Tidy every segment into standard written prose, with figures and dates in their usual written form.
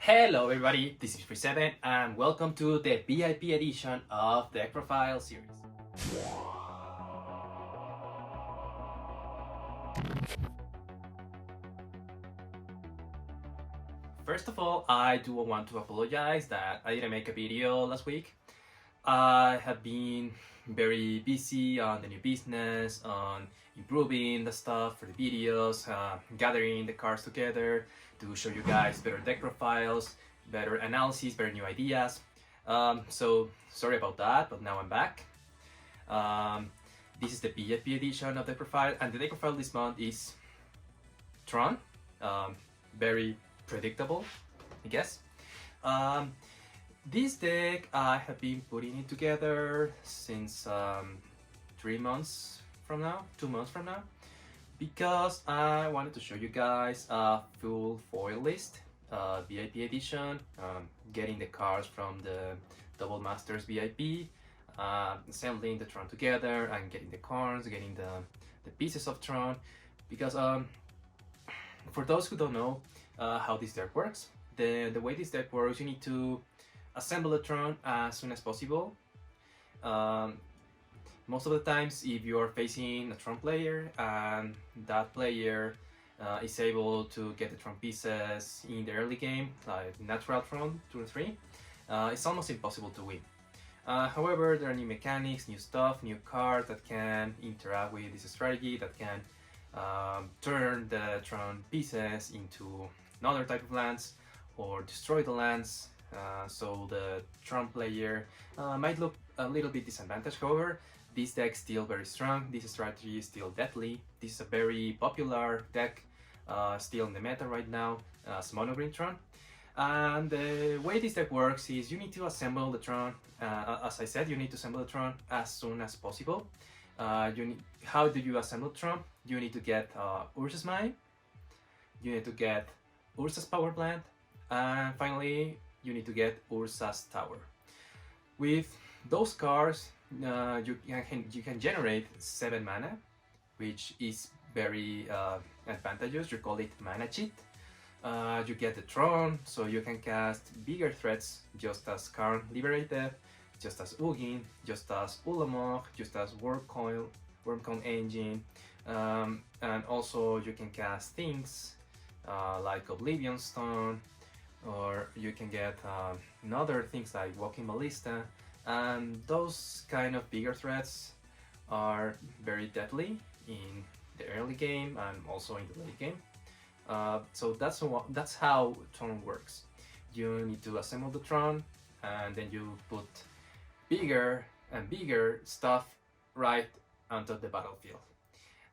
Hello everybody, this is Free7 and welcome to the VIP edition of Deck Profile series. First of all, I do want to apologize that I didn't make a video last week. I have been very busy on the new business, on improving the stuff for the videos, gathering the cards together to show you guys better deck profiles, better analysis, better new ideas. So sorry about that, but now I'm back. This is the VIP edition of the profile, and the deck profile this month is Tron. Very predictable, I guess. This deck I have been putting it together since 3 months from now, 2 months from now, because I wanted to show you guys a full foil list, VIP edition, getting the cards from the Double Masters VIP, assembling the Tron together and getting the cards, getting the pieces of Tron, because for those who don't know how this deck works, the way this deck works, you need to assemble a Tron as soon as possible. Most of the times, if you are facing a Tron player and that player is able to get the Tron pieces in the early game, like natural Tron 2 or 3, it's almost impossible to win. However, there are new mechanics, new stuff, new cards that can interact with this strategy, that can turn the Tron pieces into another type of lands or destroy the lands, so the Tron player might look a little bit disadvantaged. However, this deck is still very strong, this strategy is still deadly, this is a very popular deck, still in the meta right now, as Mono Green Tron. And the way this deck works is you need to assemble the Tron, as I said, you need to assemble the Tron as soon as possible. How do you assemble Tron? You need to get Urza's Mine, you need to get Urza's Power Plant, and finally you need to get Urza's Tower. With those cards, you can generate 7 mana, which is very advantageous. You call it mana cheat. You get the Tron, so you can cast bigger threats, just as Karn Liberated, just as Ugin, just as Ulamog, just as Wormcoil Engine, and also you can cast things like Oblivion Stone, or you can get other things like Walking Ballista, and those kind of bigger threats are very deadly in the early game and also in the late game. So that's how Tron works. You need to assemble the Tron, and then you put bigger and bigger stuff right onto the battlefield,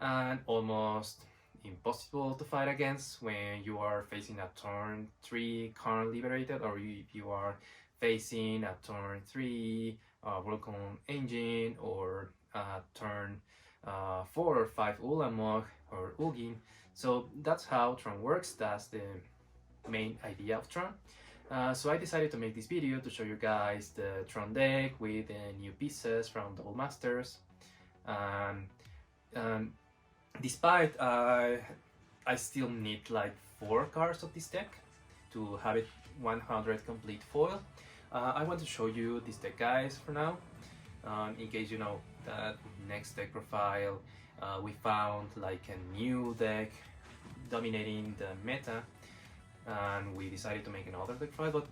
and almost impossible to fight against when you are facing a turn 3 Karn Liberated, or if you are facing a turn 3 Vulcan Engine, or a turn 4 or 5 Ulamog or Ugin. So that's how Tron works, that's the main idea of Tron. So I decided to make this video to show you guys the Tron deck with the new pieces from Double Masters. Despite I still need like 4 cards of this deck to have it 100 complete foil. I want to show you this deck, guys, for now, in case you know that next deck profile we found like a new deck dominating the meta, and we decided to make another deck profile, but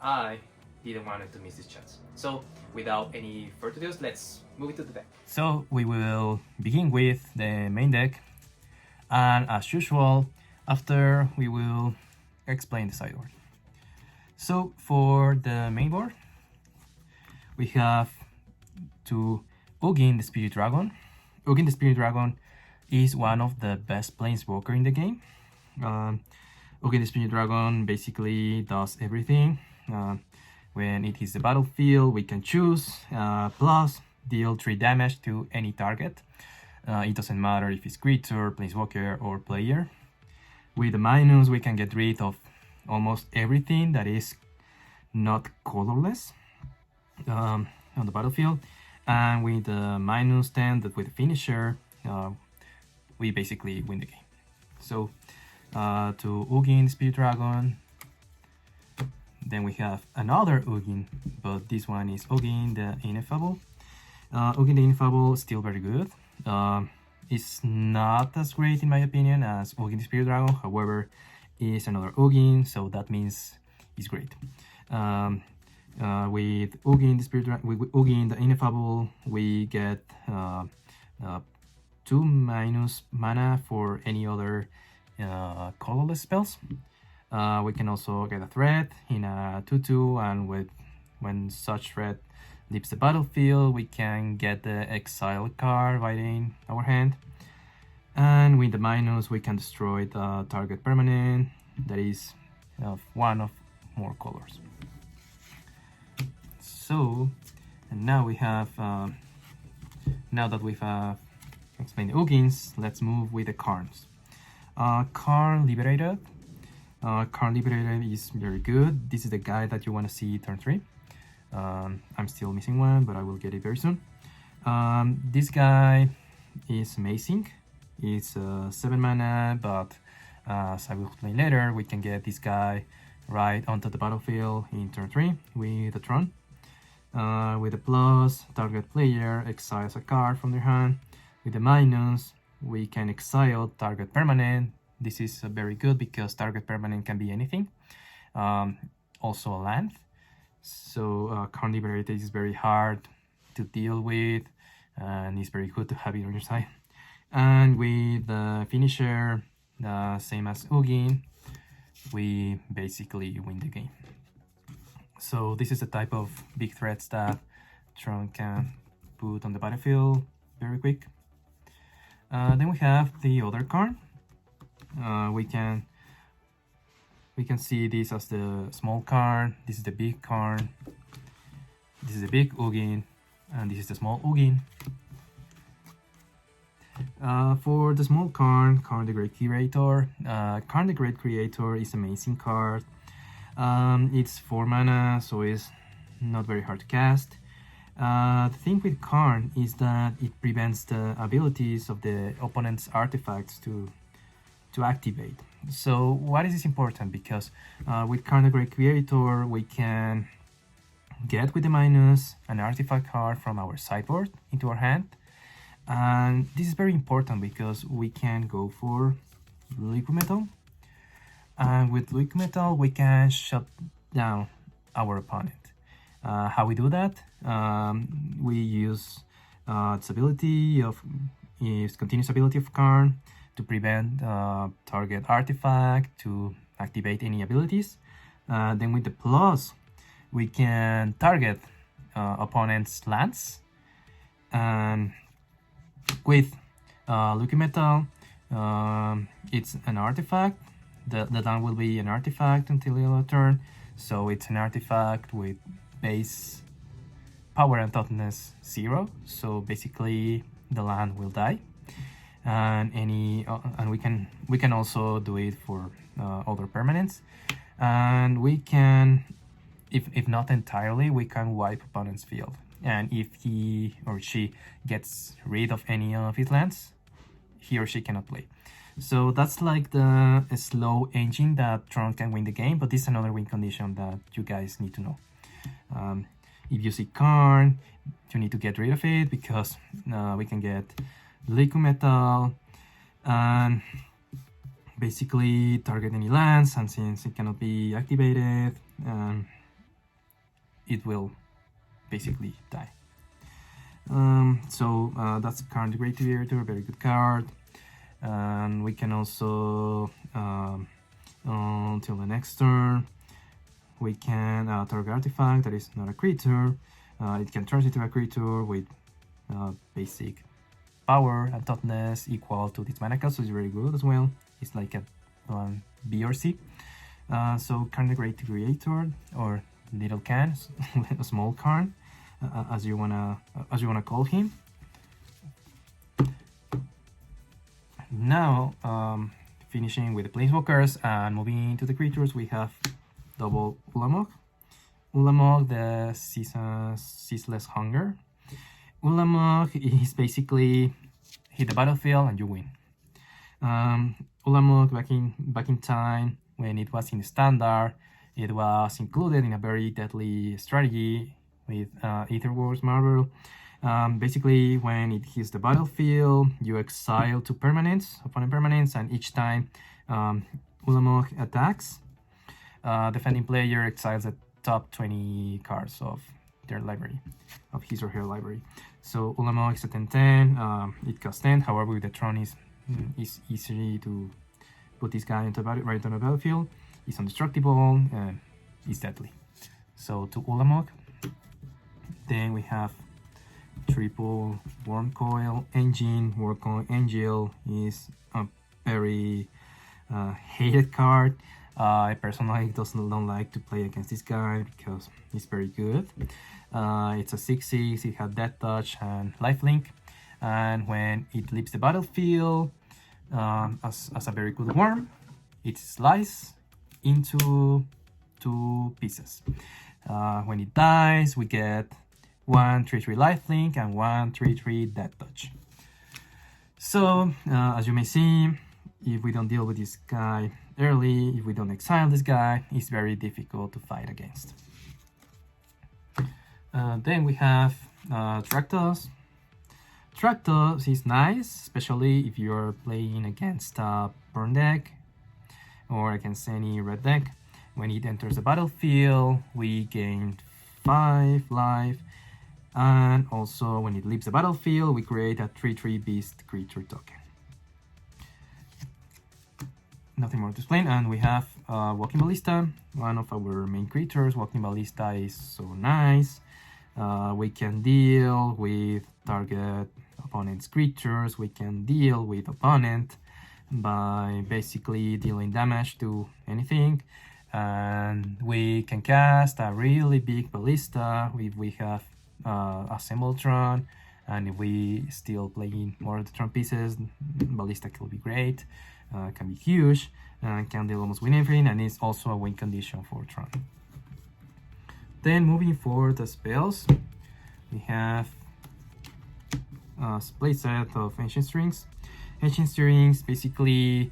I didn't want to miss this chance. So without any further ado, let's move into the deck. So we will begin with the main deck, and as usual, after we will explain the sideboard. So for the main board, we have to Ugin the Spirit Dragon. Ugin the Spirit Dragon is one of the best planeswalker in the game. Ugin the Spirit Dragon basically does everything. When it hits the battlefield, we can choose plus deal 3 damage to any target. It doesn't matter if it's creature, planeswalker, or player. With the minus, we can get rid of almost everything that is not colorless on the battlefield. And with the minus 10, with the finisher, we basically win the game. So to Ugin the Spirit Dragon. Then we have another Ugin, but this one is Ugin the Ineffable. Ugin the Ineffable still very good. It's not as great in my opinion as Ugin the Spirit Dragon. However, it's another Ugin, so that means it's great. With Ugin the Spirit Dragon, with Ugin the Ineffable, we get 2- mana for any other colorless spells. We can also get a threat in a 2/2, and when such threat leaves the battlefield, we can get the exile card right in our hand. And with the minus, we can destroy the target permanent that is of one of more colors. So, and now we have, now that we've explained the Ugins, let's move with the Karns. Karn Liberated. Karn Liberated is very good. This is the guy that you want to see turn 3. I'm still missing one, but I will get it very soon. This guy is amazing. It's 7 mana, but as I will explain later, we can get this guy right onto the battlefield in turn 3 with the Tron. With the plus, target player exiles a card from their hand. With the minus, we can exile target permanent. This is very good because target permanent can be anything. Also a land. So Karn Liberated is very hard to deal with, and it's very good to have it on your side. And with the finisher, same as Ugin, we basically win the game. So this is the type of big threats that Tron can put on the battlefield very quick. Then we have the other Karn. We can see this as the small Karn. This is the big Karn. This is the big Ugin, and this is the small Ugin. For the small Karn, Karn the Great Creator. Karn the Great Creator is an amazing card. It's 4 mana, so it's not very hard to cast. The thing with Karn is that it prevents the abilities of the opponent's artifacts to activate. So why is this important? Because with Karn the Great Creator, we can get with the minus an artifact card from our sideboard into our hand. And this is very important because we can go for liquid metal. And with liquid metal, we can shut down our opponent. How we do that? We use its continuous ability of Karn to prevent target artifact to activate any abilities. Then with the plus, we can target opponent's lands. And with liquid metal, it's an artifact. The land will be an artifact until the other turn. So it's an artifact with base power and toughness 0. So basically the land will die. And we can also do it for other permanents. And we can, if not entirely, we can wipe opponent's field. And if he or she gets rid of any of his lands, he or she cannot play. So that's like the slow engine that Tron can win the game, but this is another win condition that you guys need to know. If you see Karn, you need to get rid of it because we can get liquid metal and basically target any lands, and since it cannot be activated, it will basically die. So that's Karn the Great Creator, a very good card. And we can also, until the next turn, we can target artifact that is not a creature. It can turn into a creature with basic power and toughness equal to this mana cost, so it's very good as well. It's like a B or C. So Karn the Great Creator, or Little Can, a small Karn, as you wanna call him. Now, finishing with the Planeswalkers and moving into the creatures, we have double Ulamog. Ulamog, the Ceaseless Hunger. Ulamog is basically hit the battlefield and you win. Ulamog back in time when it was in standard, it was included in a very deadly strategy with Ether Wars Marvel. Basically, when it hits the battlefield, you exile two permanents, opponent permanents, and each time Ulamog attacks, defending player exiles the top 20 cards of their library, of his or her library. So Ulamog is a 10/10, it costs 10, however with the Tron is easy to put this guy right on the battlefield. It's indestructible and it's deadly. So to Ulamog. Then we have triple Worm Coil Engine. Worm Coil Angel is a very hated card. I personally don't like to play against this guy because he's very good. It's a 6/6, it has Death Touch and Lifelink, and when it leaves the battlefield as a very good worm, it slices into 2 pieces. When it dies, we get 1/3/3 Lifelink and 1/3/3 Death Touch. So, as you may see, if we don't deal with this guy early, if we don't exile this guy, it's very difficult to fight against. Then we have Traktos. Traktos is nice, especially if you're playing against a burn deck or against any red deck. When it enters the battlefield, we gain 5 life, and also when it leaves the battlefield, we create a 3/3 beast creature token. Nothing more to explain. And we have Walking Ballista, one of our main creatures. Walking Ballista is so nice. We can deal with target opponent's creatures. We can deal with opponent by basically dealing damage to anything. And we can cast a really big Ballista if we have assembled Tron, and if we still playing more of the Tron pieces, Ballista can be great, can be huge, can deal almost win everything, and it's also a win condition for Tron. Then moving for the spells, we have a playset of Ancient Strings. Ancient Strings, basically,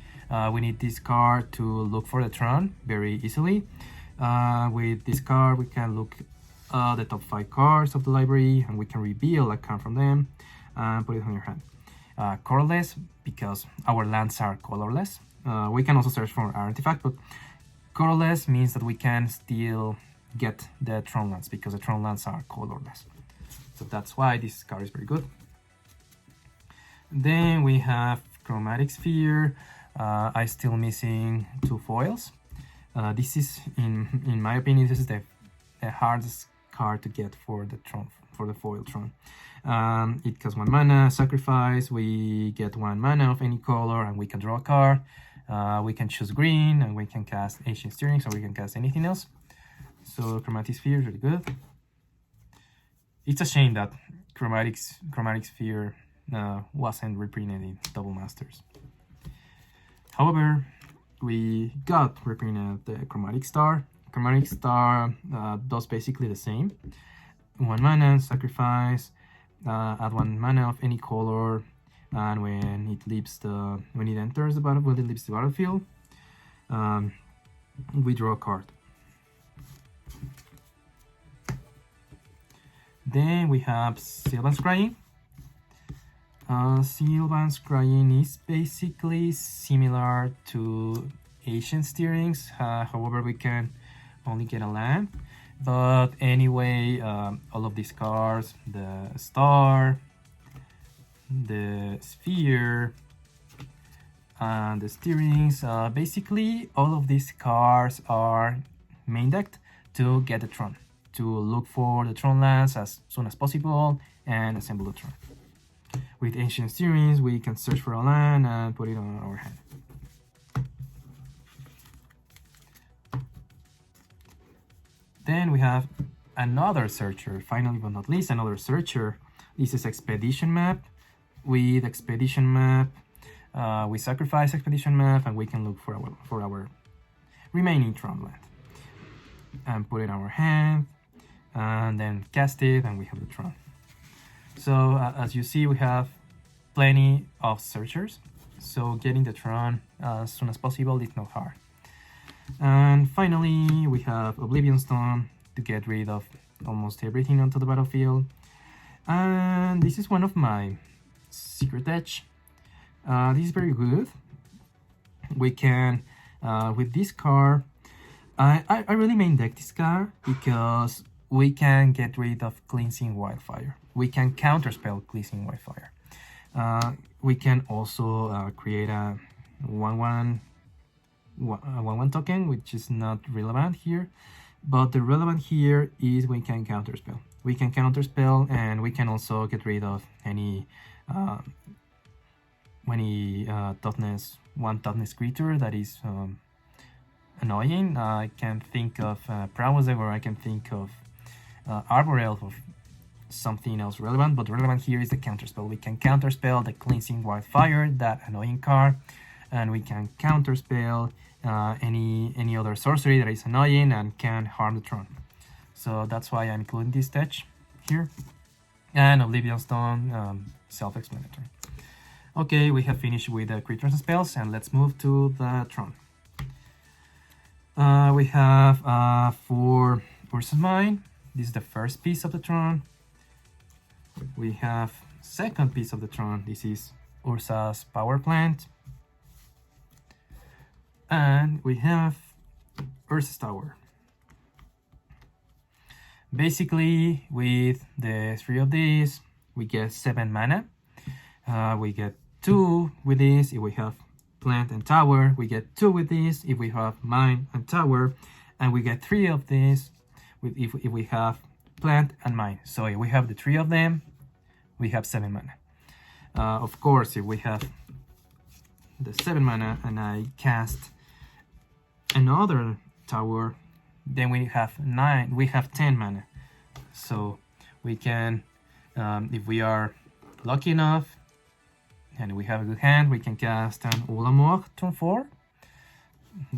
we need this card to look for the Tron very easily. With this card, we can look the top 5 cards of the library, and we can reveal a card from them and put it on your hand. Colorless, because our lands are colorless. We can also search for an artifact, but colorless means that we can still get the Tron lands because the Tron lands are colorless. So that's why this card is very good. Then we have Chromatic Sphere. I'm still missing 2 foils. This is, in my opinion, this is the hardest card to get for the Tron, for the foil Tron. It costs 1 mana, sacrifice, we get 1 mana of any color, and we can draw a card. We can choose green, and we can cast Ancient Steering, so we can cast anything else. So Chromatic Sphere is really good. It's a shame that Chromatic Sphere wasn't reprinted in Double Masters. However, we got reprinted the Chromatic Star. Chromatic Star does basically the same. 1 mana, sacrifice, add 1 mana of any color, and when it leaves when it enters the battlefield, we draw a card. Then we have Sylvan's Crying. Sylvan's Crying is basically similar to Ancient Steerings, however we can only get a land. But anyway, all of these cards, the Star, the Sphere, and the Steerings, basically all of these cards are main decked to get the Tron, to look for the Tron lands as soon as possible and assemble the Tron. With Ancient Steerings, we can search for a land and put it on our hand. Then we have another searcher, finally but not least, another searcher. This is Expedition Map. With Expedition Map, we sacrifice Expedition Map, and we can look for our remaining Tron land and put it in our hand, and then cast it, and we have the Tron. So as you see, we have plenty of searchers. so getting the Tron as soon as possible is not hard. And finally, we have Oblivion Stone to get rid of almost everything onto the battlefield. And this is one of my secret edge. This is very good. We can, with this card, I really main deck this card because we can get rid of Cleansing Wildfire. We can counterspell Cleansing Wildfire. We can also create a 1/1 token, which is not relevant here. But the relevant here is we can counterspell. We can counterspell, and we can also get rid of any toughness, one toughness creature that is annoying. I can think of Prowess, or I can think of Arbor Elf, or something else relevant, but relevant here is the counterspell. We can counterspell the Cleansing Wildfire, that annoying card, and we can counterspell any other sorcery that is annoying and can harm the Tron. So that's why I'm including this touch here. And Oblivion Stone, self-explanatory. Okay, we have finished with the creatures and spells, and let's move to the Tron. We have 4 Ursa's Mine. This is the first piece of the Tron. We have second piece of the Tron. This is Ursa's Power Plant. And we have Ursa's Tower. Basically, with the 3 of these, we get 7 mana. We get 2 with this if we have Plant and Tower. We get 2 with this if we have Mine and Tower. And we get 3 of these if we have Plant and Mine. So if we have the 3 of them, we have 7 mana. Of course, if we have the 7 mana and I cast another tower, then we have 10 mana. So we can, if we are lucky enough and we have a good hand, we can cast an Ulamog turn 4.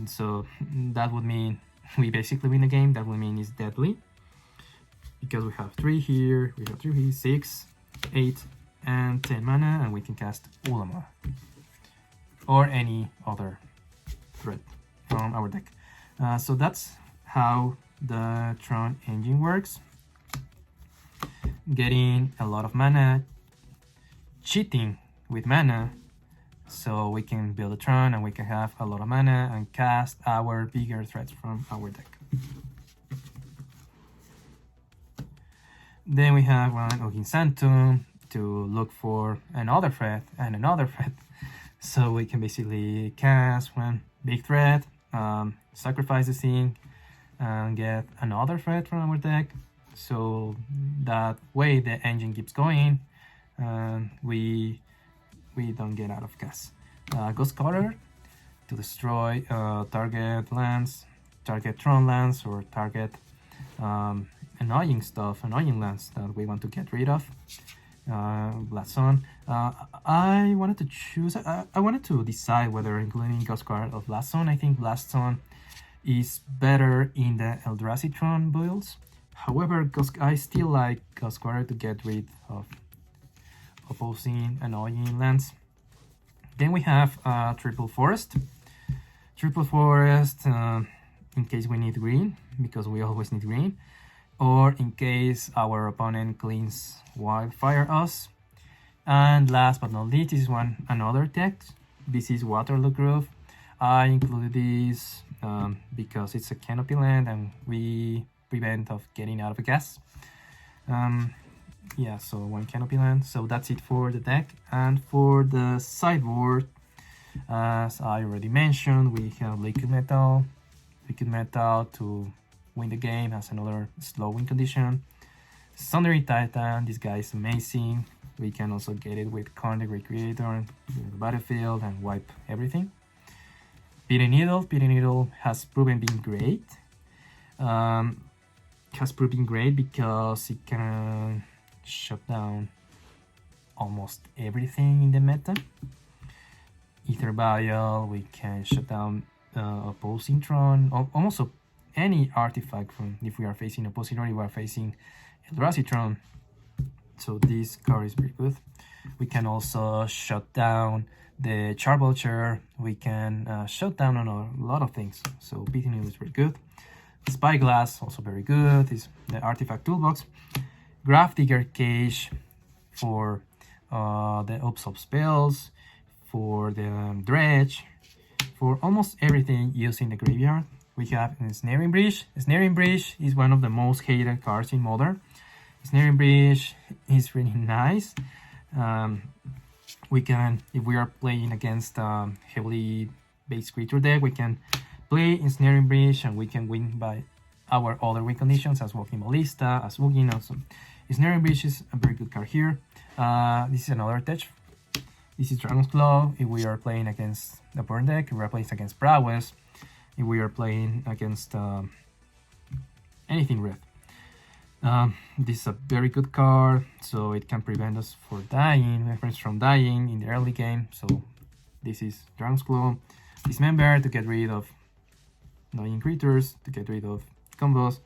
So that would mean we basically win the game. That would mean it's deadly, because we have 3 here, we have 3 here, 6, 8, and 10 mana, and we can cast Ulamog or any other threat from our deck. So that's how the Tron engine works. Getting a lot of mana, cheating with mana, so we can build a Tron and we can have a lot of mana and cast our bigger threats from our deck. Then we have one Ogin Santum to look for another threat and another threat. So we can basically cast one big threat, sacrifice the thing, and get another threat from our deck. So that way the engine keeps going, and we don't get out of gas. Ghost Cutter to destroy target lands, target Tron lands, or target annoying lands that we want to get rid of. Blast Zone. I wanted to choose. I wanted to decide whether including Ghost Cutter or Blast Zone. I think Blast Zone is better in the Eldrazi Tron builds. However, I still like Ghost Cutter to get rid of opposing annoying lands. Then we have Triple Forest. Triple Forest in case we need green, because we always need green, or in case our opponent cleans Wildfire us. And last but not least, this is another text. This is Waterloo Grove. I included this because it's a Canopy Land and we prevent of getting out of gas. Yeah, so 1 Canopy Land. So that's it for the deck. And for the sideboard, as I already mentioned, we have Liquid Metal. Liquid Metal to win the game has another slow win condition. Sundering Titan, this guy is amazing. We can also get it with Karn the Great Creator in the battlefield and wipe everything. Pity Needle has proven being great. Because it can shut down almost everything in the meta. Ether Vial, we can shut down opposing Tron, almost any artifact from if we are facing opposing or we are facing Eldrazi Tron. So this card is very good. We can also shut down the Char Vulture, we can shut down on a lot of things. So beating it is very good. Spyglass, also very good. Is the Artifact Toolbox. Gravedigger Cage for the Upsop spells, for the Dredge, for almost everything used in the graveyard. We have Snaring Bridge. Snaring Bridge is one of the most hated cards in Modern. Snaring Bridge is really nice. We can, if we are playing against heavily based creature deck, we can play Snaring Bridge and we can win by our other win conditions as Walking Ballista, as Wooging. Also, Snaring Bridge is a very good card here. This is another tech. This is Dragon's Claw. If we are playing against the burn deck, if we are playing against Prowess, if we are playing against anything red. This is a very good card, so it can prevent us from dying in the early game. So this is Dragon's Claw. Dismember to get rid of annoying creatures, to get rid of combos.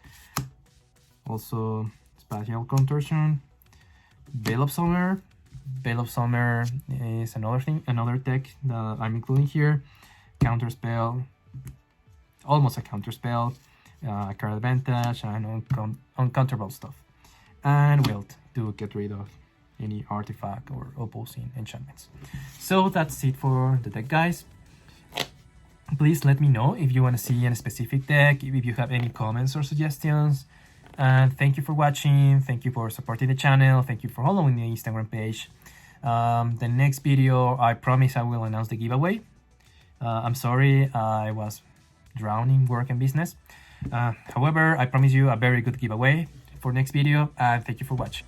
Also Spatial Contortion. Veil of Summer. Veil of Summer is another deck that I'm including here. Counterspell, almost a counterspell. Card advantage and uncounterable stuff, and Wilt to get rid of any artifact or opposing enchantments. So that's it for the deck, guys. Please let me know if you want to see a specific deck, if you have any comments or suggestions. And thank you for watching. Thank you for supporting the channel. Thank you for following the Instagram page. The next video, I promise I will announce the giveaway. I'm sorry, I was drowning work and business. However, I promise you a very good giveaway for next video, and thank you for watching.